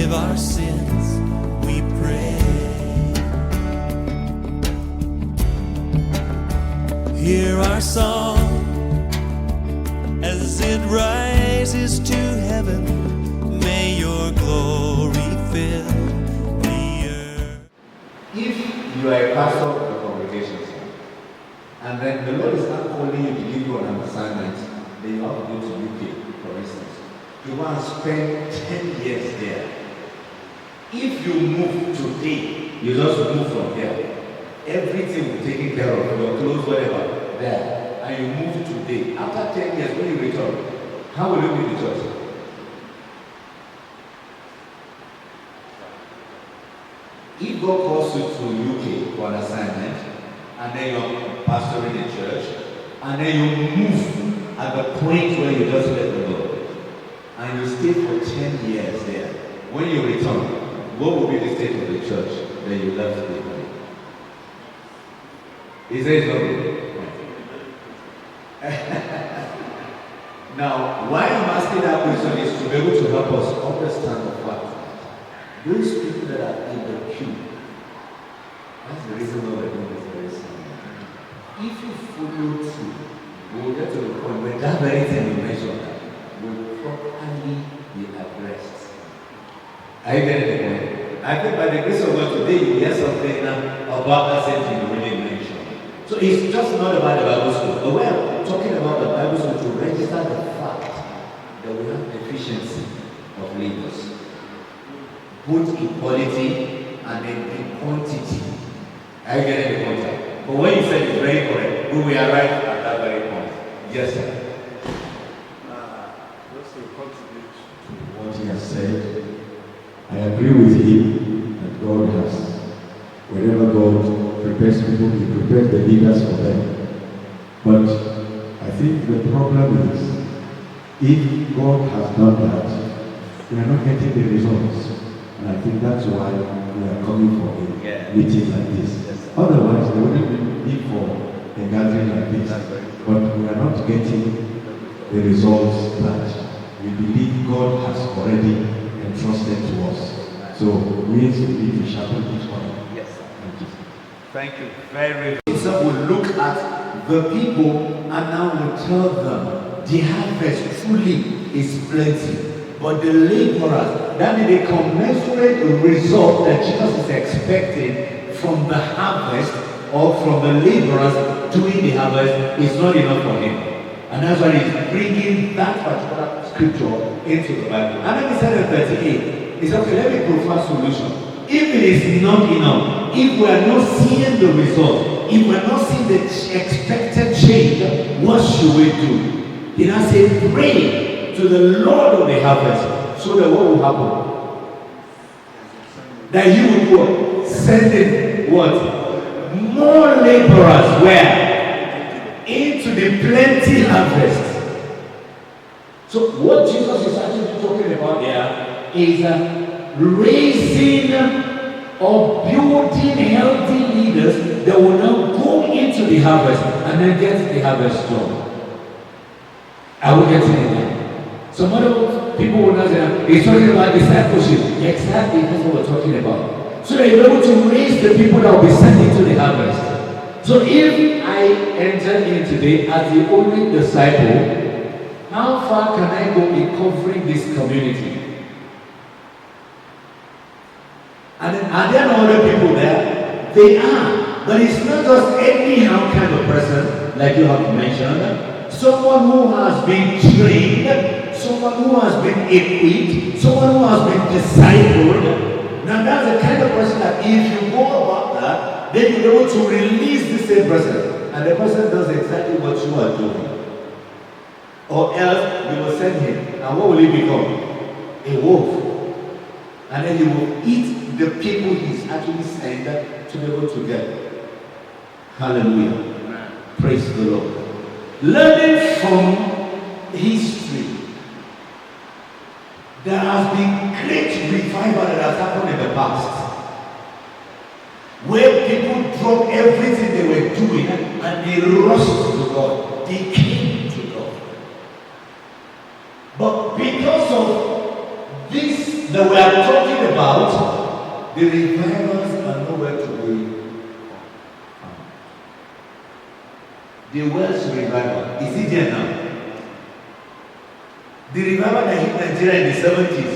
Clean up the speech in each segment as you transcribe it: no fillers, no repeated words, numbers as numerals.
Forgive our sins, we pray. Hear our song as it rises to heaven. May your glory fill the earth. If you are a pastor of the congregation, and then the Lord is not calling you to give you an assignment, then you have to go to UK, for instance. You want to spend 10 years there. If you move today, you just move from there. Everything will be taken care of, your clothes, whatever, there. And you move today. After 10 years, when you return, how will you be the church? If God calls you to UK for an assignment, and then you're pastoring the church, and then you move at the point where you just let the Lord, and you stay for 10 years there, when you return, what will be the state of the church that you left behind? Is there something? Now, why I'm asking that question is to be able to help us understand the fact that those people that are in the queue, that's the reason why we're doing this very simple. If you follow through, we'll get to the point where that very thing you mentioned will properly be addressed. Are you getting the point? I think by the grace of God today you hear something about that same thing you really mentioned. So it's just not about the Bible school, but we're talking about the Bible school to register the fact that we have deficiency of leaders, both in quality and then in quantity. Are you getting the point? But what you said is very correct. We are right at that very point. Yes, sir. Just to contribute to What he has said, I agree with him that God has, whenever God prepares people, he prepares the leaders for them. But I think the problem is, if God has done that, we are not getting the results. And I think that's why we are coming for a meeting like this. Otherwise, there wouldn't be need for a gathering like this. But we are not getting the results that we believe God has already entrusted to us. So we need to sharpen each other. Yes. Thank you. Thank you very much. So we'll look at the people and now we'll tell them the harvest truly is plenty. But the laborers, that is the commensurate result that Jesus is expecting from the harvest or from the laborers doing the harvest is not enough for him. And that's why he's bringing that particular scripture into the Bible. And then he said in 38, he said, okay, let me provide a solution. If it is not enough, if we are not seeing the result, if we are not seeing the expected change, what should we do? He now said, pray to the Lord of the harvest, so that what will happen? That he will what? Send in what? More laborers where? Into the plenty harvest. So what Jesus is actually talking about here is raising or building healthy leaders that will now go into the harvest and then get the harvest done. Are we getting it now? Some other people will not say, he's talking about discipleship. Exactly, that's what we're talking about. So that you're able to raise the people that will be sent into the harvest. So if I enter in today as the only disciple, how far can I go in covering this community? And are there no other people there? They are. But it's not just anyhow kind of person, like you have mentioned. Someone who has been trained, someone who has been equipped, someone who has been discipled. Now that's the kind of person that if you go about that, then you're able to release the same person. And the person does exactly what you are doing. Or else you will send him. And what will he become? A wolf. And then he will eat the people he's actually sent to be able to get. Hallelujah. Amen. Praise the Lord. Learning from history, there has been great revival that has happened in the past, where people dropped everything they were doing and they rushed to God. They came to God. But because of this that we are talking about, the revivals are nowhere to be found. The Welsh revival, is it there now? The revival that hit Nigeria in the 70s.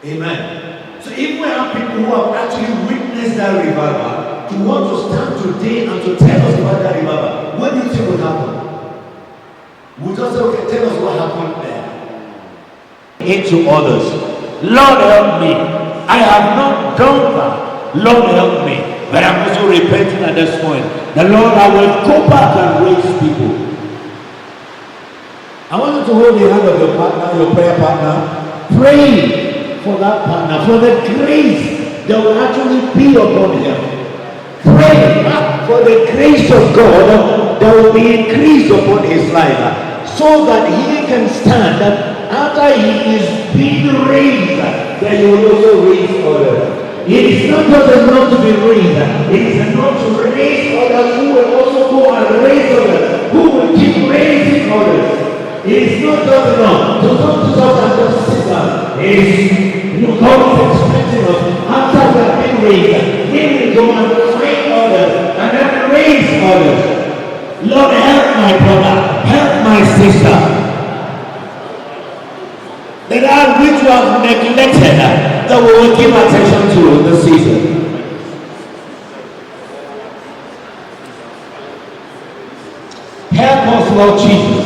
Amen. So if we have people who have actually witnessed that revival, to want to stand today and to tell us about that revival, what do you think will happen? We'll just say, okay, tell us what happened there. Into others. Lord help me. I have not done that. Lord help me. But I'm also repenting at this point. The Lord, I will go back and raise people. I want you to hold the hand of your partner, your prayer partner. Pray for that partner, for the grace that will actually be upon him. Pray for the grace of God that will be increased upon his life, so that he can stand after he is being raised, that he will also raise others. It is not just enough to be raised, it is enough to raise others who will also go and raise others, who will keep raising others. It is not just enough to come to church and just sit down. It is, God is expecting us, after we have been raised, we will go and train others and then raise others. Lord, help my brother, help my sister. There are which we have neglected that we will give attention to this season. Help us, Lord Jesus.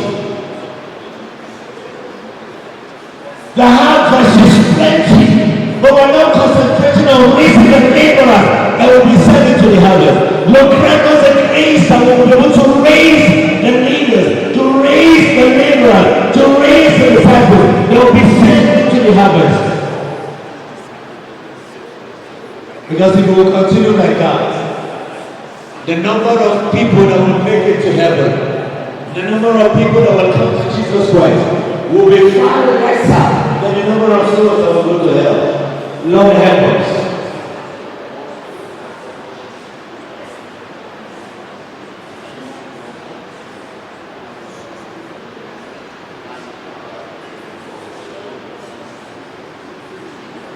The harvest is plenty, but we're not concentrating on raising the laborers that will be sent into the harvest. Lord, grant us the grace that we will be able to raise the leaders, to raise the laborers, to raise the disciples that will be sent into the harvest. Because if we will continue like that, the number of people that will make it to heaven, the number of people that will come to Jesus Christ will be far lesser than the number of souls that will go to hell. Lord, help us.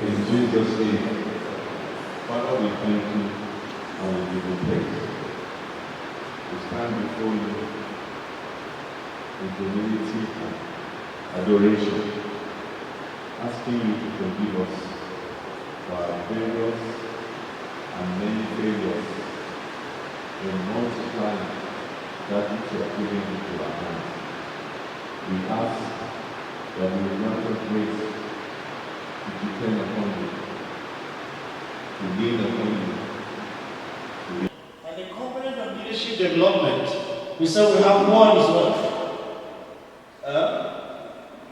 In Jesus' name, Father, we thank you and we give you praise. We stand before you in humility and adoration, asking you to forgive us for our failures and many failures in multiplying that which you have given into our hands. We ask that you will grant us grace to depend upon you, to lean upon you. And the component of leadership development, we said we have one is what?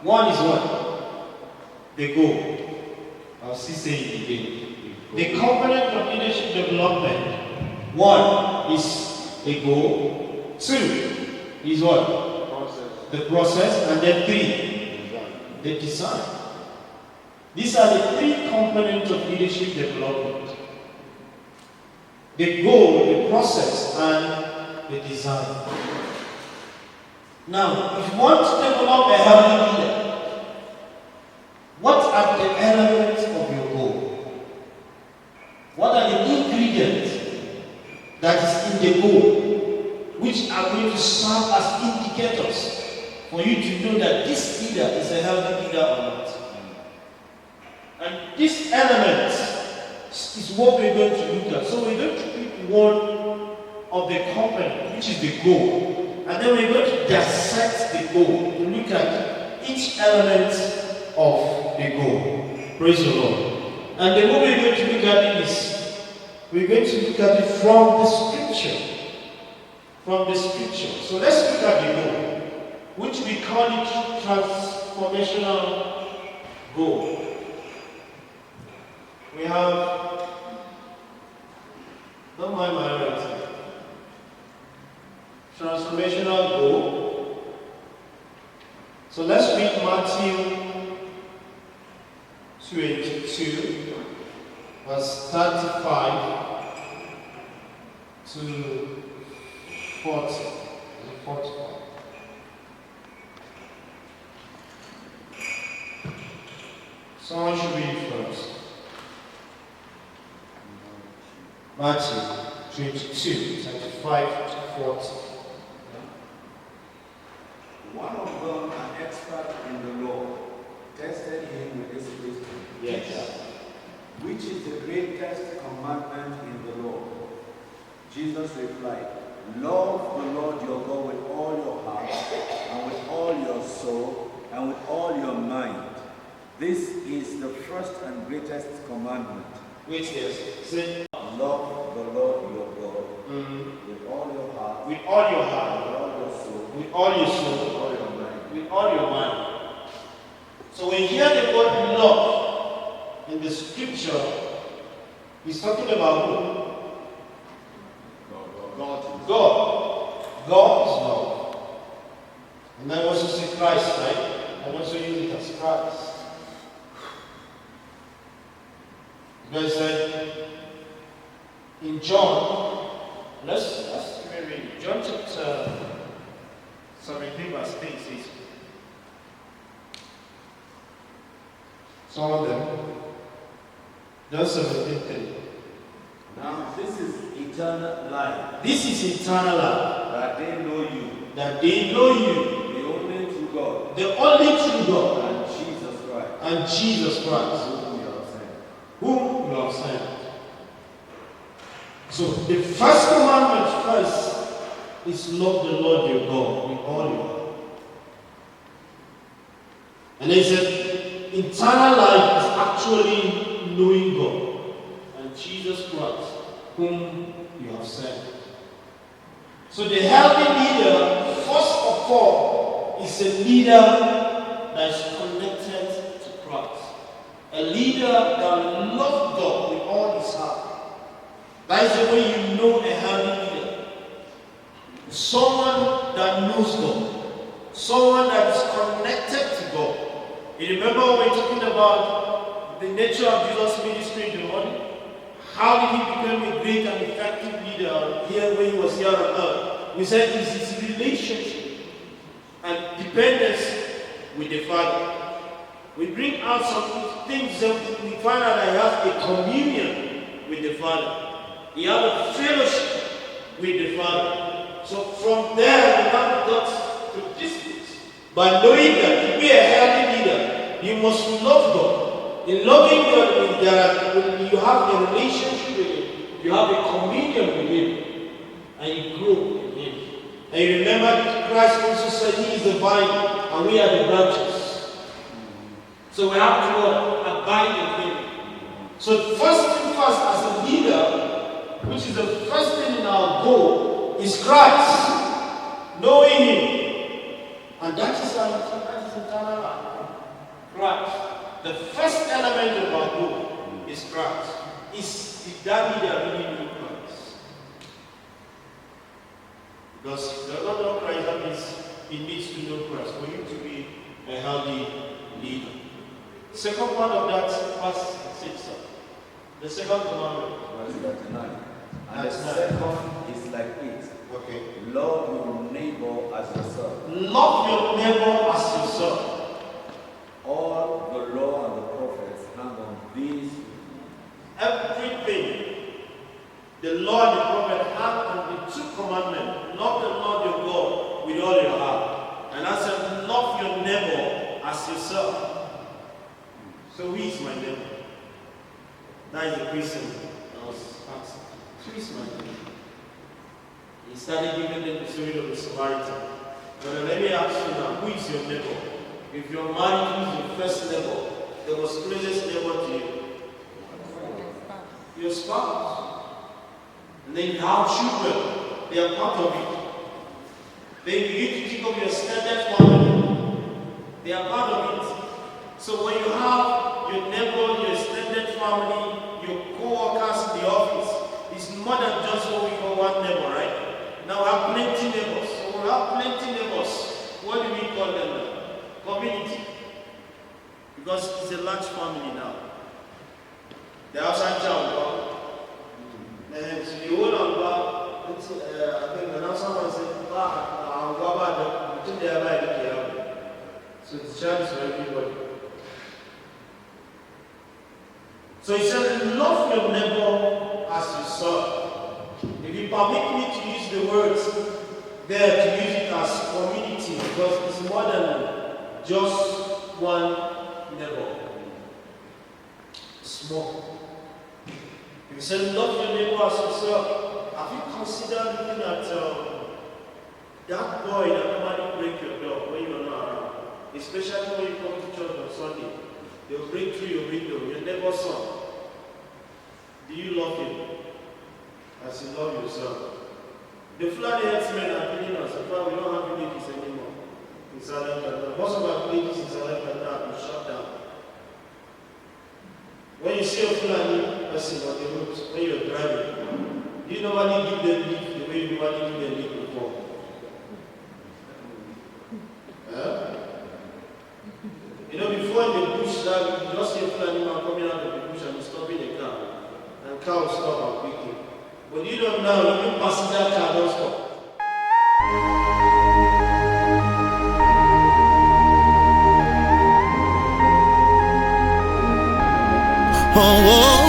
One is what? The goal. I'll still say it again. The component of leadership development, one is the goal, two is what? The process, and then three, the design. These are the three components of leadership development. The goal, the process, and the design. Now, if you want to develop a healthy leader, what are the elements of your goal? What are the ingredients that is in the goal, which are going to serve as indicators for you to know that this leader is a healthy leader or not? And this element is what we're going to look at. So we're going to pick one of the components, which is the goal. And then we're going to dissect the goal to look at each element of the goal. Praise the Lord. And the way we're going to look at it is, we're going to look at it from the scripture. From the scripture. So let's look at the goal, which we call it transformational goal. We have, don't mind my writing. Transformational goal. So let's read Matthew 22, verse 35 to 40. 45. Someone should read it for us. Matthew 22, 35 to 40. One of them, an expert in the law, tested him with this question. Yes. Which is the greatest commandment in the law? Jesus replied, love the Lord your God with all your heart, and with all your soul, and with all your mind. This is the first and greatest commandment. Which is, say, Love the Lord your God with all your heart, with all your heart, with all your soul, with all your with soul, all your mind. with all your mind. So when you hear the word love in the scripture, he's talking about who? God. God. God is love. And I also say Christ, right? I also use it as Christ. God said in John, let's read it. John chapter 17 verse 8 says, some of them, John 17:10. Now this is eternal life, This is eternal life, that they know you, that they know you, the only true God, the only true God, and Jesus Christ, and Jesus Christ, whom you have sent. whom you have sent. So the first commandment first is love the Lord your God with all your heart. And he said, eternal life is actually knowing God and Jesus Christ, whom you have sent. So the healthy leader, first of all, is a leader that is connected to Christ. A leader that loves God with all his heart. That is the way you know a healthy leader. Someone that knows God. Someone that is connected to God. You remember when we were talking about the nature of Jesus' ministry in the morning? How did he become a great and effective leader here when he was here on earth? We said it's his relationship and dependence with the Father. We bring out some things that we find out that he has a communion with the Father. He has a fellowship with the Father. So from there, we now got to this place. By knowing that to be a healthy leader, you must love God. In loving God means that when you have a relationship with Him, you have a communion with Him, and you grow in Him. And you remember Christ also said He is the vine, and we are the branches. So we have to abide in Him. So first thing first, as a leader, which is the first thing in our goal, is Christ. Knowing Him. And that is our eternal life. Christ. The first element of our goal is Christ. Is that leader really know Christ? Because if you does not know Christ, that means he needs to know Christ for him to be a healthy leader. Second part of that, verse 6. The second commandment. Verse 39. And That's the nine. second is like it. Okay. Love your neighbor as yourself. Love your neighbor as yourself. All the law and the prophets hang on these. Everything, the law and the prophet hang on the two commandments. Love the Lord your God with all your heart. And I said, love your neighbor as yourself. So who is my neighbor? That is the question I was asking. Who is my neighbor? He started giving them the story of the Samaritan. But let me ask you now, who is your neighbor? If you're married, who is your first neighbor? The most closest neighbor to you? Your spouse. And then you have children. They are part of it. Then you need to think of your extended family. They are part of it. So when you have your neighbor, your extended family, your co-workers in the office, it's more than just what we call one neighbor, right? Now we have plenty neighbors. So we have plenty neighbors. What do we call them now? Community. Because it's a large family now. The outside town, and so the whole of I think the someone said, so the church for everybody. So he said, love your neighbor as yourself. If you permit me to use the words there, to use it as community, because it's more than just one neighbor. Small. If you say love your neighbor as yourself, have you considered looking at that boy that normally break your door when you're not around? Especially when you come to church on Sunday. They'll break through your window, your neighbor's son. Do you love him as you love yourself? The Fulani herdsmen are killing us. In fact, we don't have villages anymore in Southern Canada. Most of our villages in Southern Canada have been shut down. When you see a Fulani person on the road, when you're driving, you normally give them leave the way you normally give them leave before. You know, before in the bush, you just see a Fulani man coming out of the bush and he's stopping a car. And car will stop and pick him. But you don't know, even passenger car don't stop. Oh, oh.